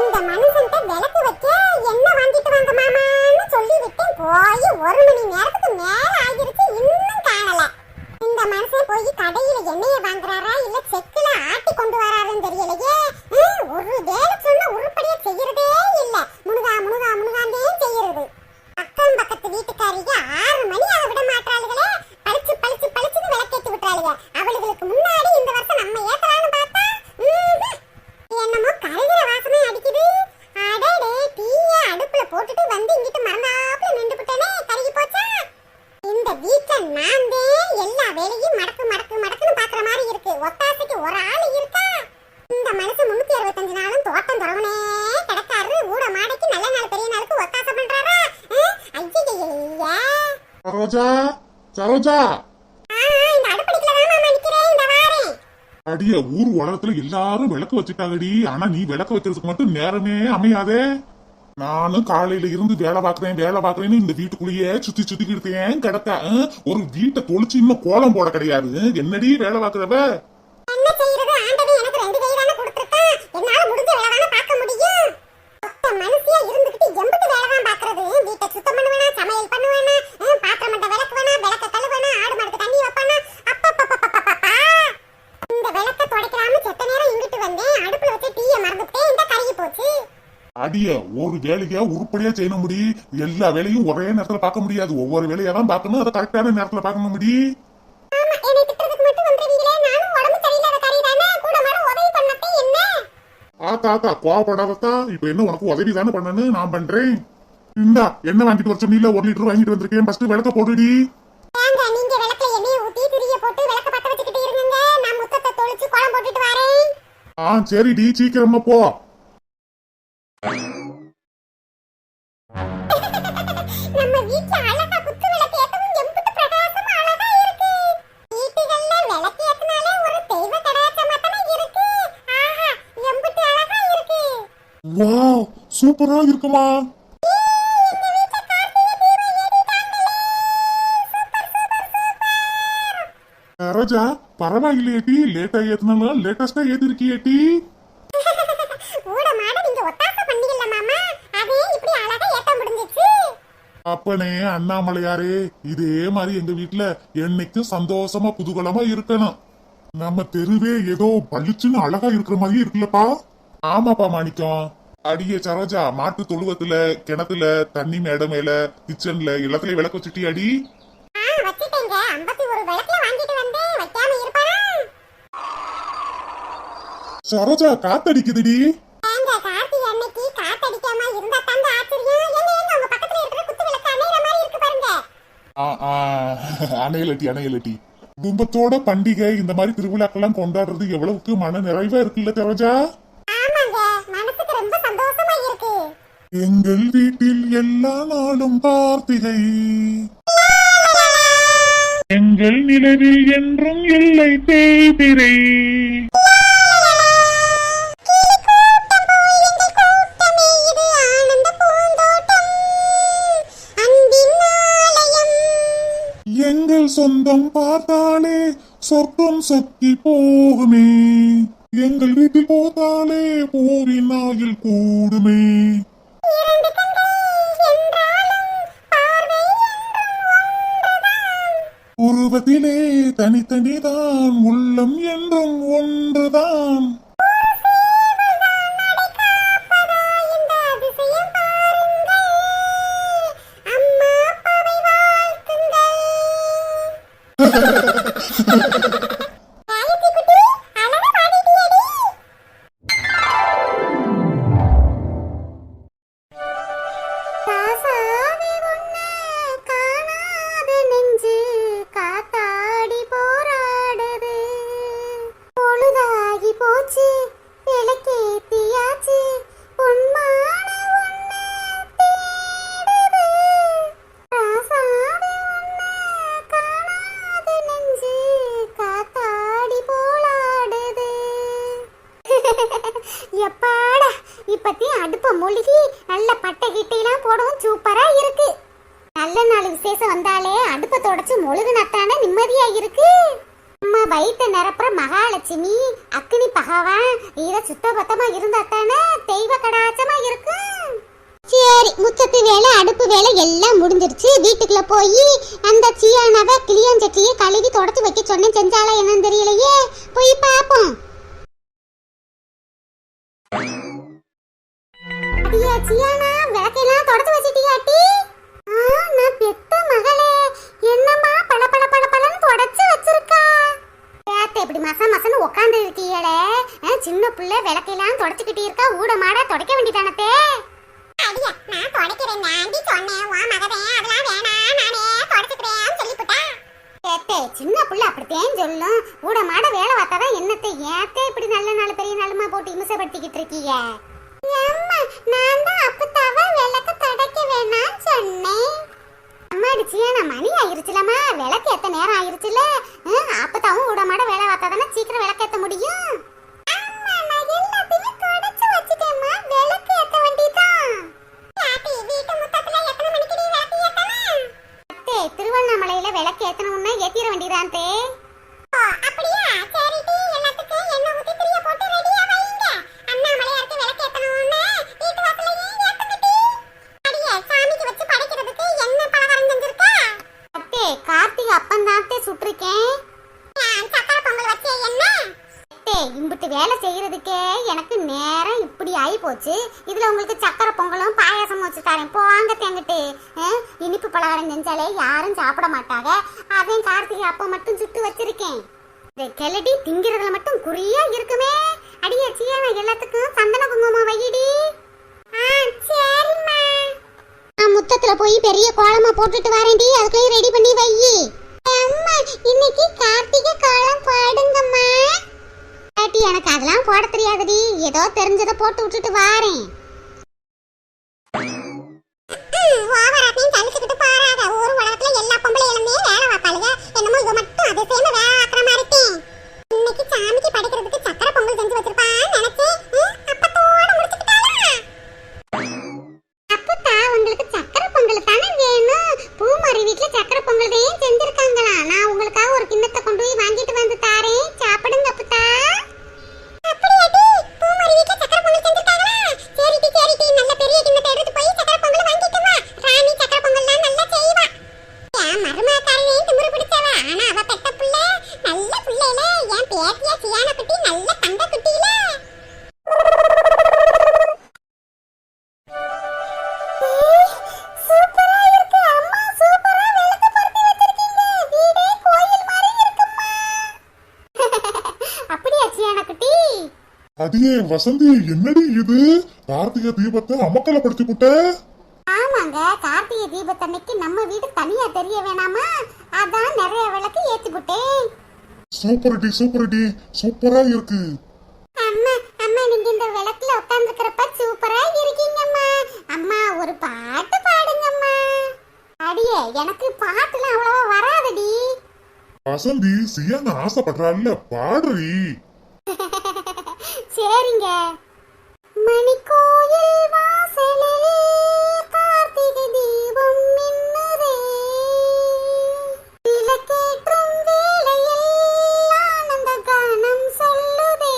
இந்த மனுஷன்ட்ட விளக்கு வைக்க என்ன வாங்கிட்டு வாங்க மாமான்னு சொல்லி விட்டேன். போய் 1 மணி நேரத்துக்கு மேல ஆகிருச்சு, இன்னும் காணல. இந்த மனுஷன் போய் கடையில எண்ணெயை வாங்குறாரா இல்ல செக்குல ஆட்டி கொண்டு வராருன்னு தெரியலையே. ஒரு வேலை சொன்னா உருப்படியா செய்யறதே இல்ல. முனுகா முனுகா முனுகாண்டே செய்யறது. அக்கம் பக்கத்து வீட்டுக்காரிங்க 6 மணி அதை விட மாட்டாளுகளே. பளிச்சு பளிச்சு பளிச்சுன்னு விளக்கேத்தி விட்டுறாளுங்க. அவளுகளுக்கு முன்னாடி இந்த வருஷம் நம்ம ஏத்தலான்னு பார்த்தா என்னமோ கருகிற வாசனை அடிக்குது. அடடே, டீய அடுப்புல போட்டுட்டு வந்து இங்கிட்டு மறந்தாப்புல நின்று விட்டனே, கருகி போச்சா? இந்த வீட்டுல நான் எல்லா வேலையும் மடக்கு மடக்கு மடக்குன்னு பாக்குற மாதிரி இருக்கு. ஒத்தாசைக்கு ஒரு ஆள் இருக்கா? இந்த மனுஷன் 365 நாளும் தோட்டம் துறவனே கிடக்காரு. ஊட மாடைக்கு நல்ல நாள் பெரிய நாளுக்கு ஒத்தாசை பண்றாரா? ஐயா சரோஜா, சரோஜா, இந்த அடுப்படிக்கல தான் மாமா நிக்கிறேன். இந்த வாரேன். அடிய ஊர் உலகத்துல எல்லாரும் விளக்கு வச்சுட்டாங்கடி. ஆனா நீ விளக்கு வைக்கிறதுக்கு மட்டும் நேரமே அமையாதே. நானும் காலையில இருந்து வேலை பாக்குறேன்னு இந்த வீட்டுக்குள்ளேயே சுத்தி சுத்திக்கிட்டேன் கிடக்க. ஒரு வீட்டை தொலைச்சு இன்னும் கோலம் போட கிடையாது. என்னடி வேலை பாக்குறவ? என்ன செய்யறது? ஆண்டவன் எனக்கு 2 கை தான கொடுத்திருக்கான். என்னால முடிஞ்ச வேலை தான பார்க்க முடியும். ஒத்த மனுஷியா இருந்துகிட்டு எம்பட்டு வேலை தான் பாக்குறது? வீட்டை சுத்தம் பண்ணுவேனா, சமையல் பண்ணுவேனா, பாத்திரம் மட்ட விளக்குவேனா, விளக்க கழுவேனா, ஆடு மாடுக்கு தண்ணி வைப்பானா? அப்பப்பப்பப்பப்பா, இந்த விளக்க துடைக்காம செத்த நேரம் இங்கிட்டு வந்தேன். அடுப்புல வச்சு டீயை மறந்துட்டேன். இந்த கருகி போச்சு. அடிய ஒரு வேலையா உருப்படியா செய்ய முடியும். எல்லா வேலையும் ஒரே நேரத்துல பார்க்க முடியாது. ஒவ்வொரு வேலையா தான் பார்க்கணும். அதை கரெக்டான நேரத்துல பார்க்க முடியும். ஆமா, என்னை திட்டுறதுக்கு மட்டும் வந்துறீங்களே. நானும் உடம்பு சரியில்லாத கறி தானே. கூட மாட உதவி பண்ணத்தே என்ன? ஆத்தா கோவப்படாதா. இப்ப என்ன உனக்கு உதவி தானே பண்ணனு, நான் பண்றேன். இந்தா என்ன வாங்கிட்டு வர சொன்னீல, 1 லிட்டர் வாங்கிட்டு வந்திருக்கேன். ஃபர்ஸ்ட் விளக்க போடுடி. ஏங்க நீங்க விளக்குல எண்ணெயை ஊத்தி திரிய போட்டு விளக்க பத்த வச்சுக்கிட்டு இருங்க. நான் முத்தத்தை தொளிச்சு கோலம் போட்டுட்டு வரேன். சரிடி, சீக்கிரமா போ. நம்ம வீட்ல அழகா குத்து விளக்கு ஏத்தவும் எம்புட்டு பிரகாசமா அழகா இருக்கு. வீட்டுகள்ல விளக்கு ஏத்துனாலே ஒரு தெய்வ கடாட்சமா தானே இருக்கு. ஆஹா, எம்புட்டு அழகா இருக்கு. வாவ், சூப்பரா இருக்குமா? சரோஜா, பரவாயில்லையேட்டி. லேட்டா ஏத்துனாலும் லேட்டஸ்டா ஏத்திருக்கியேட்டி. ஊட மாட நீங்க ஒத்தாசை பண்ணீங்கல்ல மாமா, அதே இப்படி அழகா ஏத்த முடிஞ்சிச்சு. அப்பனே அண்ணாமலையாரே, இதே மாதிரி எங்க வீட்டுல என்னைக்கும் சந்தோஷமா குதூகலமா இருக்கணும். நம்ம தெருவே ஏதோ பளிச்சுன்னு அழகா இருக்கிற மாதிரி இருக்குல்லப்பா. ஆமாப்பா மாணிக்கம். அடியே சரோஜா, மாட்டு தொழுவத்துல, கிணத்துல, தண்ணி மேடை மேல, கிச்சன்ல எல்லாத்துலயும் விளக்கு வச்சுட்டி அடி. வச்சிட்டேங்க. 51 விளக்குல வாங்கிட்டு வந்தேன். வைக்காம இருப்பானா? சரோஜா, காத்தடிக்குதுடி. ஏங்க கார்த்தி அன்னைக்கு காத்தடிக்காம இருந்தா தாங்க ஆச்சரியம். ஏங்க உங்க பக்கத்துல இருக்கிற குத்து விளக்கு அணையிற மாதிரி இருக்கு பாருங்க. அணையலட்டி. குடும்பத்தோட பண்டிகை இந்த மாதிரி திருவிழாக்கெல்லாம் கொண்டாடுறது எவ்வளவுக்கு மன நிறைவா இருக்குல்ல சரோஜா? ஆமாங்க, மனசுக்கு ரொம்ப சந்தோஷமா இருக்கு. எங்கள் வீட்டில் எல்லா நாளும் கார்த்திகை, எங்கள் நிலவில் என்றும் இல்லை தேய்பிரை. எங்கள் சொந்தம் பார்த்தாலே சொர்க்கம் சொக்கி போகுமே. எங்கள் வீட்டில் போதாலே பூவின் ஆயில் கூடுமே. உருவத்திலே தனித்தனிதான், உள்ளம் என்றும் ஒன்றுதான். எப்பாடா இப்பத்தி அடுப்ப மூழ்கி நல்ல பட்டை கிட்டையெல்லாம் போடவும் சூப்பரா இருக்கு. நல்ல நாள் விசேஷம் வந்தாலே அடுப்ப தொடச்சு மொழுகு நட்டான நிம்மதியா இருக்கு. அம்மா வயிற்ற நிரப்புற மகாலட்சுமி அக்னி பகவான் இத சுத்தபத்தமா இருந்தா தானே தெய்வ கடாச்சமா இருக்கும். சரி, முச்சத்து வேலை அடுப்பு வேலை எல்லாம் முடிஞ்சிருச்சு. வீட்டுக்குள்ள போய் அந்த சியானவ கிளியாஞ்சட்டியை கழுவி தொடச்சு வைக்க சொன்னேன். செஞ்சாலா என்னன்னு தெரியலையே, போய் பாப்போம். அடியே சியானா, விளக்கெல்லாம் தொடச்சு வச்சிட்டியாட்டி? நான் பெத்த மகளே, என்னம்மா பள பள பள பளன்னு தொடச்சு வச்சிருக்கா. ஏத்த இப்படி மச மசன்னு உட்கார்ந்து இருக்கீங்களே, சின்ன பிள்ளை விளக்கெல்லாம் தொடச்சுக்கிட்டு இருக்கா, ஊட மாட தொடக்க வேண்டியதானே. அடியா, நான் தொடக்கிறேன் ஆண்டி சொன்னேன். வா மகதே, அதெல்லாம் வேணாம், நானே தொடச்சுக்கிறேன்னு சொல்லிவிட்டா. ஏத்தே சின்ன பிள்ளை அப்படித்தேன் சொல்லும். ஊட மாட வேலை பார்த்தாதான் என்னத்தை ஏத்தே இப்படி நல்ல நாள் பெரிய நாளுமா போட்டு இமிசப்படுத்திக்கிட்டு இருக்கீங்க. அம்மா, நான் தான் அப்பத்தாவ விளக்க தடக்க வேணாம்னு சொன்னேன். அம்மா அடிச்சியா, நான் மணி ஆயிருச்சுலம்மா, விளக்கு ஏத்த நேரம் ஆயிருச்சுல. அப்பத்தாவும் ஊட மாட வேலை பார்த்தாதானே சீக்கிரம் விளக்கு ஏத்த முடியும். அம்மா, நான் எல்லாத்தையும் தொடச்சு வச்சிட்டேம்மா, விளக்கு ஏத்த வேண்டியதான். யாத்தி, வீட்டு முத்தத்துல எத்தனை மணிக்கு நீ விளக்கு ஏத்தணும்? அத்தே, திருவண்ணாமலையில விளக்கு ஏத்தணும்னா ஏத்திர வேண்டியதான்தே. ஓ, அப்படியா? சரி டி, எல்லாத்துக்கும் எண்ணெய் ஊத்தி திரிய போட்டு ரெடியா வைங்க. அண்ணாமலையாருக்கு விளக்கு ஏத்தணும்னா வீட்டு வாசல்லையே ஏத்துங்க டி. அடியே, சாமிக்கு வச்சு படைக்கிறதுக்கு என்ன பலகாரம் செஞ்சிருக்கா? அத்தே, கார்த்திகை அப்பந்தாத்தே சுட்டிருக்கேன். சக்கரை பொங்கல் வச்சே என்ன? அத்தே, இம்புட்டு வேலை செய்யறதுக்கே எனக்கு நேரம் இப்படி ஆகி போச்சு. இதுல உங்களுக்கு சக்கரை பொங்கலும் பாயாசமும் வச்சு தரேன். போங்க தேங்கிட்டு. இனிப்பு பலகாரம் செஞ்சாலே யாரும் சாப்பிட மாட்டாங்க. அதையும் கார்த்திகை அப்ப மட்டும் சுட்டு வச்சிருக்கேன். கிளடி திங்கிறதுல மட்டும் குறியா இருக்குமே. அடியே சியானா, எல்லாத்துக்கும் சந்தன குங்குமம் வையிடி. சரிம்மா. நான் முத்தத்துல போய் பெரிய கோலமா போட்டுட்டு வரேன்டி, அதுக்குள்ளே ரெடி பண்ணி வை. அம்மா, இன்னைக்கு கார்த்திகை கோலம் போடுங்கம்மா. பாட்டி, எனக்கு அதெல்லாம் போட தெரியாதுடி, ஏதோ தெரிஞ்சதை போட்டு விட்டுட்டு வாரேன். ஓவராத்தையும் தள்ளிக்கிட்டு பாராத. ஒரு உலகத்துல எல்லா பொம்பளைகளுமே வேலை பார்த்தாளுங்க. என்னமோ இவ மட்டும் அதை சேர்ந்து வேலை பார்க்குற மாதிரி இருக்கேன். இன்னைக்கு சாமிக்கு படைக்கிறதுக்கு சக்கரை பொங்கல் செஞ்சு வச்சிருப்பான்னு நினைச்சேன். அப்பத்தோட முடிச்சுக்கிட்டாளா? அப்பத்தா, உங்களுக்கு சக்கரை பொங்கல் தானே வேணும்? பூமாரி வீட்டுல சக்கரை பொங்கல் தான் செஞ்சிருக்காங்களா. நான் உங்களுக்காக ஒரு கிண்ணத்தை கொண்டு போய் வாங்கிட்டு வந்து தாரேன், சாப்பிடுங்க அப்பத்தா. அப்படியாடி, பூமாரி வீட்டுல சக்கரை பொங்கல் செஞ்சிருக்காங்களா? சரிடி சரிடி, நல்ல பெரிய கிண்ணத்தை எடுத்து போய் சக்கரை பொங்கல் வாங்கிட்டு வா. ராணி சக்கரை பொங்கல்லாம் நல்லா செய்வா. என் மருமகாரியே திமிரு பிடிச்சவ, ஆனா அவ பெத்த புள்ள நல்ல புள்ளையில. என் பேத்தியா சியான குட்டி நல்ல தங்க குட்டியில. சூப்பரா இருக்கு அம்மா, சூப்பரா விளக்கு பொருத்தி வச்சிருக்கீங்க. வீடே கோயில் மாதிரி இருக்கும்மா. அப்படியா சியான குட்டி? அடியே வசந்தி, என்னடி இது? கார்த்திகை தீபத்தை அமக்கல படுத்தி புட்ட. ஆமாங்க, கார்த்திகை தீபத்தன்னைக்கு நம்ம வீடு தனியா தெரிய வேணாமா, அதான் நிறைய விளக்கு ஏத்தி விட்டேன். சூப்பர்டி சூப்பர்டி, சூப்பரா இருக்கு. அம்மா அம்மா, நீங்க இந்த விளக்குல உட்கார்ந்துக்கிறப்ப சூப்பரா இருக்கீங்கம்மா. அம்மா, ஒரு பாட்டு பாடுங்கம்மா. அடியே, எனக்கு பாட்டுலாம் அவ்வளவா வராதுடி. வசந்தி, சியானா ஆசைப்படுறாள்ல, பாடுறி. சரிங்க. மணிக்கோயில் வாசலிலே கார்த்திகை தீபம் மின்னுதே, விளக்கேற்றும் வேளையில் ஆனந்த கானம் சொல்லுதே.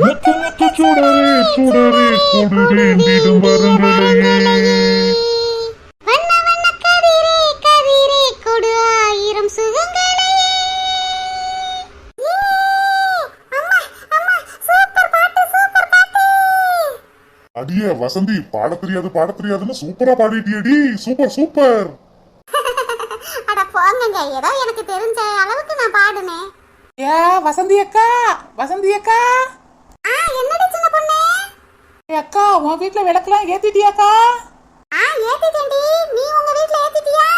முத்து முத்து சுடரே சுடரே கொடு வேண்டிடும் வரங்களையே. வண்ண வண்ண கதிரே கதிரே கொடு ஆயிரம் சுகங்களே. அடியே வசந்தி, பாட தெரியாதுன்னு சூப்பரா பாடிட்டியடி. Super super. அட போங்கங்க, ஏதோ எனக்கு தெரிஞ்ச அளவுக்கு நான் பாடுனேன். ஏ வசந்தி அக்கா, வசந்தி அக்கா. என்னடி சின்ன பொண்ணு? அக்கா, உன் வீட்டுல விளக்கெல்லாம் ஏத்திட்டியாக்கா? ஏத்திட்டேன்டி. நீ உங்க வீட்ல ஏத்திட்டியா?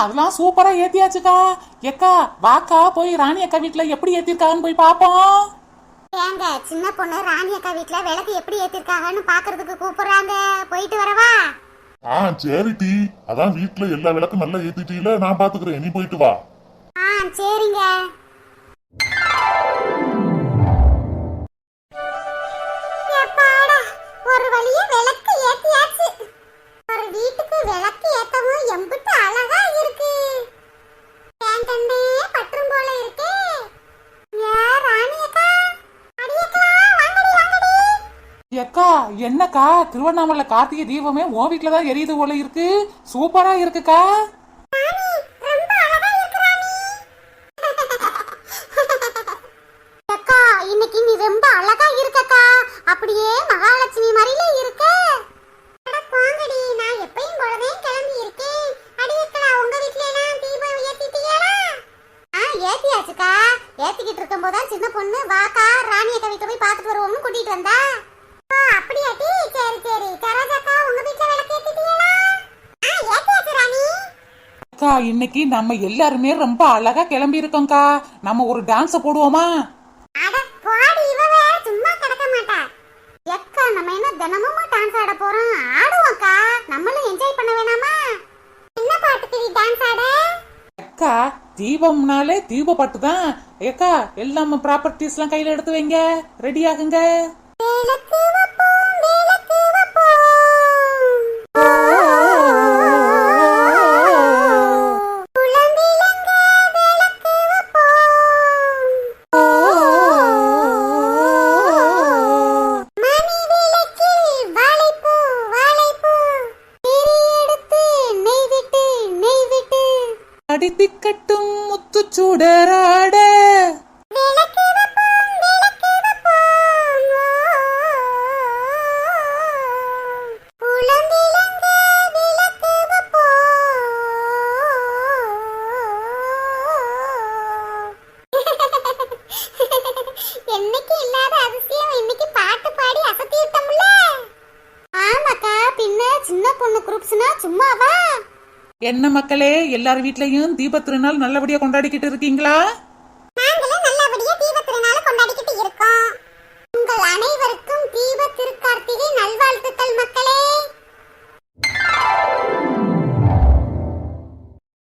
அதெல்லாம் சூப்பரா ஏத்தியாச்சுக்கா. எக்கா வாக்கா, போய் ராணி அக்கா வீட்டுல எப்படி ஏத்திருக்காங்கன்னு போய் பாப்போம். ஏங்க, சின்ன பொண்ணு ராணி அக்கா வீட்ல விளக்கு எப்படி ஏத்திருக்காங்கன்னு பாக்குறதுக்கு கூப்பிடுறாங்க. போயிட்டு வரவா? சரிடி, அதான் வீட்டுல எல்லா விளக்கும் நல்லா ஏத்திட்டீல, நான் பாத்துக்கிறேன், நீ போயிட்டு வா. சரிங்க. ஒரு வழியா விளக்கு ஏத்தியாச்சு. ஒரு வீட்டுக்கு விளக்கு ஏத்தவும் எம்பிட்டு அழகா இருக்கு. எக்கா என்னக்கா திருவண்ணாமலை கார்த்திகை தீபமே உன் வீட்டுல தான் எரியுது போல இருக்கு. சூப்பரா இருக்குக்கா. ரொம்ப அழகா இருக்கு ராணி. அக்கா இன்னைக்கு நீ ரொம்ப அழகா இருக்கக்கா. அப்படியே மகாலட்சுமி மாதிரியே இருக்க. அட போங்கடி, நான் எப்பயும் போலவே கிளம்பி இருக்கேன். அடியக்கா உங்க வீட்ல எல்லாம் தீபம் ஏத்திட்டீங்களா? ஏத்தியாச்சுக்கா. ஏத்திக்கிட்டு இருக்கும்போது சின்ன பொண்ணு வாக்கா ராணி அக்கா வீட்டுல போய் பார்த்துட்டு வருவோம்னு கூட்டிட்டு வந்தா. ஓ அப்படியாட்டி, சரி சரி. சரோஜாக்கா உங்க வீட்ல விளக்கு ஏத்திட்டீங்களா? ஏத்தியாச்சு ராணி. அக்கா இன்னைக்கு நம்ம எல்லாருமே ரொம்ப அழகா கிளம்பி இருக்கோம்க்கா. நம்ம ஒரு டான்ஸ் போடுவோமா? அட போடி, இவ வேற சும்மா கிடக்க மாட்டா. எக்கா நம்ம என்ன தினமும் டான்ஸ் ஆட போறோம்? ஆடுவோம்க்கா. நம்மளும் என்ஜாய் பண்ண வேணாமா? என்ன பாட்டுக்கு நீ டான்ஸ் ஆட? அக்கா தீபம்னாலே தீப பாட்டு தான். ஏக்கா எல்லாம் ப்ராப்பர்ட்டிஸ் எல்லாம் கையில எடுத்து வைங்க. ரெடி ஆகுங்க. விளக்கு வைப்போம், விளக்கு வைப்போம். குழம்பிலங்க விளக்கு வைப்போம். மணி விளக்கில் வாழைப்பூ, வாழைப்பூ. திரி எடுத்து நெய் விட்டு, நெய் விட்டு. அடித்திக்கட்டும் முத்து சூடராட. விளக்கு வைப்போம், விளக்கு வைப்போம். குழம்பிலங்க விளக்கு வைப்போம். என்னைக்கு இல்லாத அதிசயம் இன்னைக்கு பாட்டு பாடி அசத்திட்டோம்ல. ஆமாக்கா, பின்ன சின்ன பொண்ணு குரூப்ஸ்னா சும்மாவா? என்ன மக்களே, எல்லார் வீட்லயும் தீப திருநாள் நல்லபடியா கொண்டாடிக்கிட்டு இருக்கீங்களா? நாங்களும் நல்லபடியா தீப திருநாள் கொண்டாடிக்கிட்டு இருக்கோம். உங்கள் அனைவருக்கும் தீப திருக்கார்த்திகை நல்வாழ்த்துக்கள்.